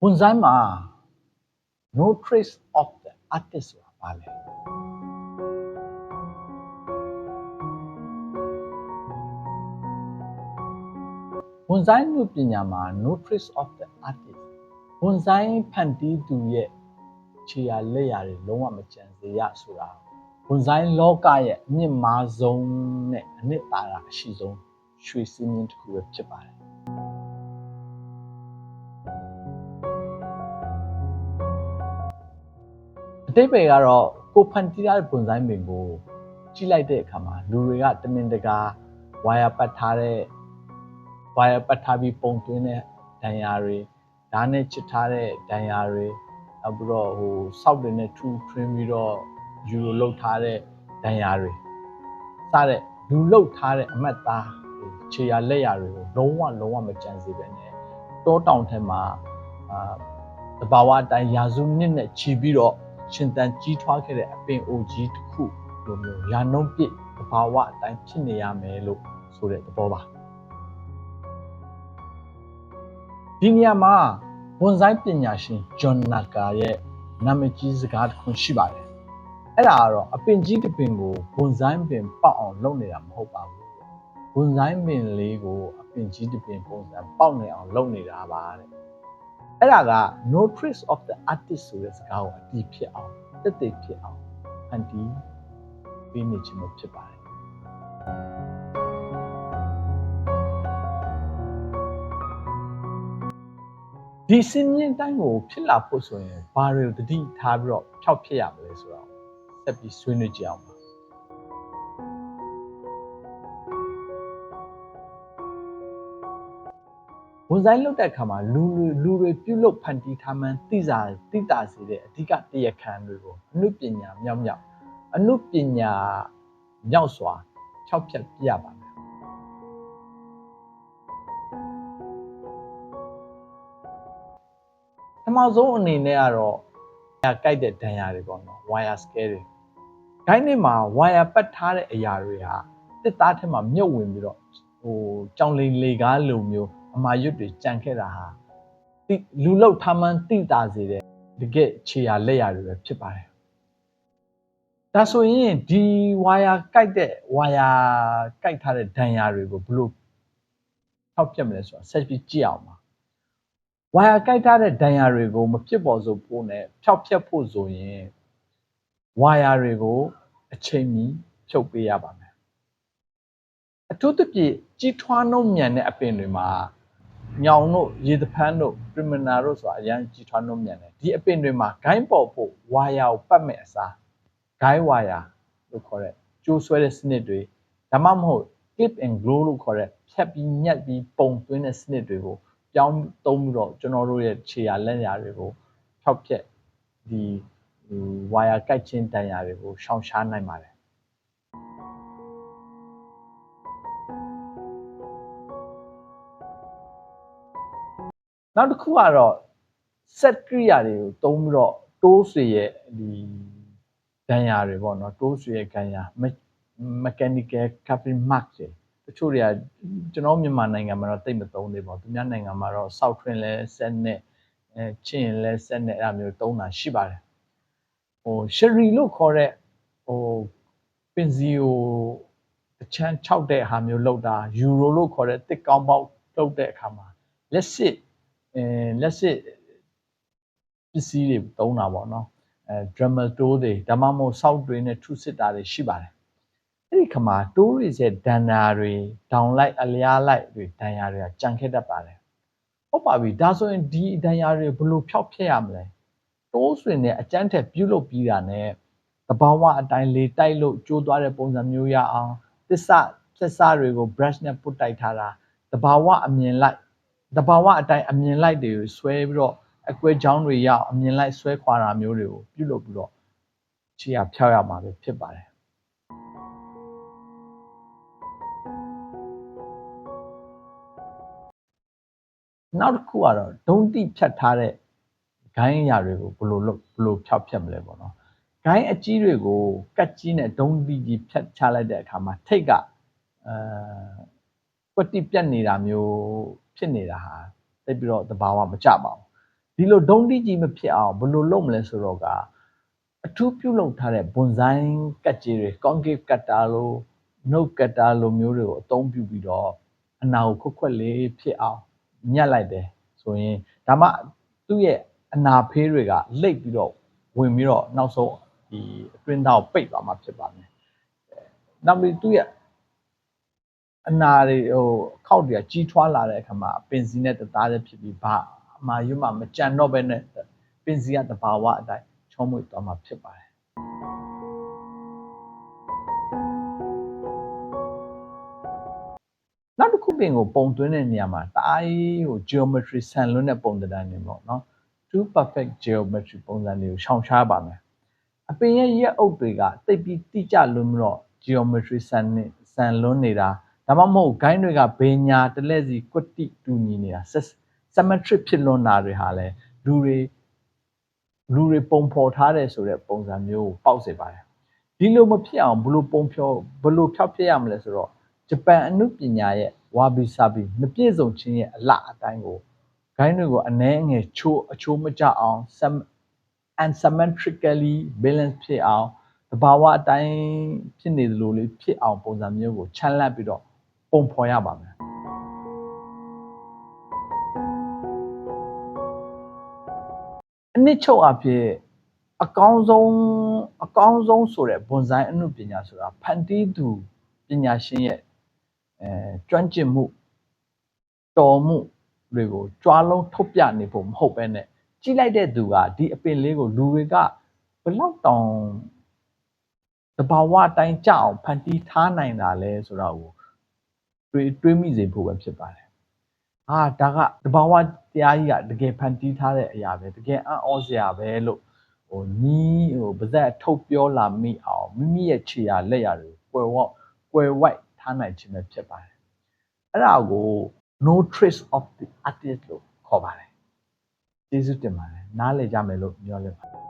ဝန်ဆိုင်မှာ no trace of the artist ဆိုတာပါလေဝန်ဆိုင်မှုပညာမှာ no trace of the artist ဝန်ဆိုင်ဖန်တီးသူရဲ့ခြေရာလက်ရာတွေလုံးဝမကျန်စေရဆိုတာဝန်ဆိုင်လောကရဲ့အမြင့်မားဆုံးနဲ့အနှစ်သာရအရှိဆုံးရွှေစည်းမျဉ်းတစ်ခုပဲဖြစ်ပါတယ်အတိတ်ပဲကတော့ကိုဖန်တီးရတဲ့ဝန်ဆိုင်ပင်ကိုကြည့်လိုက်တဲ့အခါမှာလူတွေကတမင်တကာဝါယာပတ်ထားပြီးပုံသွင်းတဲ့ဒဏ်ရာတွေဓာတ်နဲ့ချစ်ထားတဲ့ဒဏ်ရာတွေနောက်ပြီးတော့စောက်တွေနဲ့ထူထွင်းပြီးတော့ယူလိုလောက်ထားတဲ့ဒဏ်ရာတွေစတဲ့လူလောက်ထားတဲ့အမတ်သားခြေရာလက်ရာတွေကိုလုံးဝမကြံစေပဲနဲ့တောတောင်ထဲမှာတဘာဝအတိုင်းရာစုနှစ်နဲ့ချီပြီးတော့ရှင်သန်ကြီးထွားခဲ့တဲ့အပင်အိုကြီးတစ်ခုလိုမျိုးရာနှုန်းပြည့်တဘာဝအတိုင်းဖြစ်နေရမယ်လို့ဆိုတဲ့သဘောပါဒီနေရာမှာဝန်ဆိုင်ပညာရှင်ဂျွန်နာကာရဲ့နာမည်ကြီးစကားတစ်ခုရှိပါတယ်အဲ့ဒါကတော့အပင်ကြီးတစ်ပင်ကိုဝန်ဆိုင်ပင်ပေါက်အောင်လုပ်နေတာမဟုတ်ပါဘူးဝန်ဆိုင်ပင်လေးကိုအပင်ကြီးတစ်ပင်ပုံစံပေါက်နေအောင်လုပ်နေတာပါတဲ့အဲ့ဒါက no trace of the artist ဆိုတဲ့စကားကိုအတည်ဖြစ်အောင်တက်သိဖြစ်အောင်အန်တီပေးနေခြင်းဖြစ်ပါတယ်ဒီစင်းမြင့်တိုင်းကိုဖြစ်လာဖို့ဆိုရင်ဘာတွေကိုတတိထားပြီးတော့ဖြောက်ဖြစ်ရမလဲဆိုတော့ဆက်ပြီးဆွေးနွေးကြအောင်ပါဝန်ဆိုင်လုပ်တဲ့အခါမှာလူတွေပြုလုပ်ဖန်တီးထားမှန်းသိတာစေတဲ့အဓိကတရားခံတွေကိုအနုပညာမြောက်စွာဖြောက်ဖြက်ပြရပါမယ်ပထမဆုံးအနေနဲ့ကတော့ဝါယာကိုက်တဲ့ဒဏ်ရာတွေပေါ့နော်ဝါယာစကဲတွေဂိုင်းထဲမှာဝါယာပတ်ထားတဲ့အရာတွေဟာတစ်သားထဲမှာမြုပ်ဝင်ပြီးတော့ကြောင်လိန်လေကားလိုမျိုးအမာရွတ်တွေကြံခဲ့တာဟာလူလောက်ထားမှန်းသိတာစေတဲ့တကယ်ခြေရာလက်ရာတွေပဲဖြစ်ပါတယ်ဒါဆိုရင်ဒီဝါယာကိုက်ထားတဲ့ဒဏ်ရာတွေကိုဘလို့ထောက်ပြမလဲဆိုတာဆက်ပြီးကြည့်အောင်ပါဝါယာကိုက်ထားတဲ့ဒဏ်ရာတွေကိုမဖြစ်ပေါ်စေဖို့နဲ့ဖြောက်ဖြက်ဖို့ဆိုရင်ဝါယာတွေကိုအချိန်မီဖြုတ်ပေးရပါမယ်အထူးသဖြင့်ကြီးထွားနှုံမြန်တဲ့အပင်တွေမှာညောင်တို့ရေသဖန်းတို့ပရမနာတို့ဆိုတာအရန်ကြီးထွားနှုံမြန်တယ်ဒီအပင်တွေမှာဂိုင်းပေါ်ဖို့ဝါယာကိုပတ်မဲ့အစားဂိုင်းဝါယာလို့ခေါ်တဲ့ကျိုးဆွဲတဲ့စနစ်တွေဒါမှမဟုတ် clip and glue လို့ခေါ်တဲ့ဖြတ်ပြီးညှက်ပြီးပုံသွင်းတဲ့စနစ်တွေကိုပြောင်းသုံးပြီးတော့ကျွန်တော်တို့ရဲ့ခြေရာလက်ရာတွေကိုဖြောက်ဖြက်ဒီဝါယာကိုက်ချင်းတန်ရာတွေကိုရှောင်ရှားနိုင်ပါတယ်နောက်တစ်ခုကတော့ set ကိရိယာတွေကိုသုံးပြီးတော့တိုးဆွေရဲ့ဒီဒဏ်ရာတွေပေါ့နော်တိုးဆွေရဲ့ခံရာ mechanical cutting mark တွေတချို့တွေကကျွန်တော်မြန်မာနိုင်ငံမှာတော့တိတ်မသုံးသေးပါဘူးသူများနိုင်ငံမှာတော့စောက်ထွင်းလဲ set နဲ့ချင်လဲ set နဲ့အဲ့လိုမျိုးသုံးတာရှိပါတယ်sheri လို့ခေါ်တဲ့ပင်စီကိုအချမ်း၆တဲ့ဟာမျိုးလောက်တာ euro လို့ခေါ်တဲ့တစ်ကောင်းပေါက်လောက်တဲ့အခါမှာလက်စစ်ပစ္စည်းတွေသုံးတာပေါ့နော်dremel tool တွေဒါမှမဟုတ်စောက်တွေနဲ့ထုစစ်တာတွေရှိပါတယ်အဲ့ဒီခါမှာတိုးရရဲ့ဒဏ္ဍာတွေဒေါင်လိုက်အလျားလိုက်တွေဒဏ်ရာတွေကကြံခဲ့တတ်ပါတယ်ဟုတ်ပါပြီဒါဆိုရင်ဒီဒဏ်ရာတွေဘယ်လိုဖြောက်ဖျက်ရမလဲတိုးဆွင်နဲ့အကျန်းထက်ပြုတ်လုပ်ပြီးတာနဲ့တဘာဝအတိုင်းလေတိုက်လို့ကျိုးသွားတဲ့ပုံစံမျိုးရအောင်သစ္စာဖြက်စတွေကို brush နဲ့ပုတ်တိုက်ထားတာတဘာဝအတိုင်းအမြင်လိုက်တွေကိုဆွဲပြီးတော့အကွဲချောင်းတွေရအောင်အမြင်လိုက်ဆွဲခွာတာမျိုးတွေကိုပြုတ်လုပ်ပြီးတော့ခြေရဖြောက်ရမှာပဲဖြစ်ပါတယ်နောက်တစ်ခုကတော့ဒုံးတိဖြတ်ထားတဲ့ဂိုင်းရာတွေကိုဘယ်လိုဖြောက်ဖြတ်မလဲပေါ့နော်ဂိုင်းအကြီးတွေကိုကတ်ကြီးနဲ့ဒုံးတိကြီးဖြတ်ချလိုက်တဲ့အခါမှာထိတ်ကကွက်တိပြတ်နေတာမျိုးဖြစ်နေတာဟာတိတ်ပြီးတော့သဘာဝမကျပါဘူး ဒီလိုဒုံတိကြီးမဖြစ်အောင်ဘယ်လိုလုပ်မလဲဆိုတော့ကအထူးပြုလုပ်ထားတဲ့ဘွန်ဆိုင်ကတ်ကြီးတွေ concave cutter လို့ note cutter လိုမျိုးတွေကိုအသုံးပြုပြီးတော့အနာကိုခွက်လေးဖြစ်အောင်ညှက်လိုက်တယ်ဆိုရင်ဒါမှသူ့ရဲ့အနာဖေးတွေကလိပ်ပြီးတော့ဝင်ပြီးတော့နောက်ဆုံးဒီအတွင်းသားကိုပိတ်သွားမှာဖြစ်ပါမယ်နောက်ပြီးသူ့ရဲ့အနာတွေခောက်တွေကကြီးထွားလာတဲ့အခါမှာပင်စီနဲ့တသားတည်းဖြစ်ပြီးဘာအမှားရွမှမကြံတော့ဘဲနဲ့ပင်စီကတဘာဝအတိုင်းချောမွေ့သွားမှာဖြစ်ပါတယ်နောက်တစ်ခုပင်ကိုပုံသွင်းတဲ့နေရာမှာတအားကြီးgeometry ဆန်လွန်းတဲ့ပုံသဏ္ဍာန်တွေပေါ့နော် too perfect geometry ပုံစံတွေကိုရှောင်ရှားပါမယ်အပင်ရဲ့ရက်အုပ်တွေကတိတ်ပြီးတိကျလွန်းပြီးတော့ geometry ဆန်လွန်းနေတာဒါမှမဟုတ်ဂိုင်းတွေကဘေးညာတလဲစီကွတိတူညီနေတာ symmetric ဖြစ်လွန်းတာတွေဟာလည်းလူတွေပုံဖော်ထားတယ်ဆိုတဲ့ပုံစံမျိုးကိုပေါက်စေပါတယ်ဒီလိုမဖြစ်အောင်ဘယ်လိုဖျောက်ဖျက်ရမလဲဆိုတော့ဂျပန်အနုပညာရဲ့ဝါဘီဆာဘီမပြည့်စုံခြင်းရဲ့အလှအတိုင်းကိုဂိုင်းတွေကိုအနည်းငယ်အချိုးမကျအောင် unsymmetrically balance ဖြစ်အောင်တဘာဝအတိုင်းဖြစ်နေသလိုလေးဖြစ်အောင်ပုံစံမျိုးကိုချမ်းလပ်ပြီးတော့ပုံဖော်ရပါမယ်အနှစ်ချုပ်အဖြစ်အကောင်းဆုံးဆိုတဲ့ဘွန်ဆိုင်အနုပညာဆိုတာဖန်တီးသူပညာရှင်ရဲ့ကျွမ်းကျင်မှုတော်မှုတွေကိုကြွားလုံးထုတ်ပြနေဖို့မဟုတ်ပဲနဲ့ကြည့်လိုက်တဲ့သူကဒီအပင်လေးကိုလူတွေကဘလောက်တောင်တဘာဝတိုင်းကြအောင်ဖန်တီးထားနိုင်တာလဲဆိုတာကိုတွေးမိစေဖို့ပဲဖြစ်ပါတယ်ဒါကတဘာဝတရားကြီးကတကယ်ဖန်တီးထားတဲ့အရာပဲတကယ်အံ့ဩစရာပဲလို့ပါဇက်ထုတ်ပြောလာမိအောင်မိမိရဲ့ခြေရာလက်ရာတွေကွယ်ဝိုက်ထားနိုင်ခြင်းပဲဖြစ်ပါတယ်အဲ့ဒါကို no trace of the artist လို့ခေါ်ပါတယ်ကျေးဇူးတင်ပါတယ်နားလည်ကြမယ်လို့ပြောလိုက်ပါ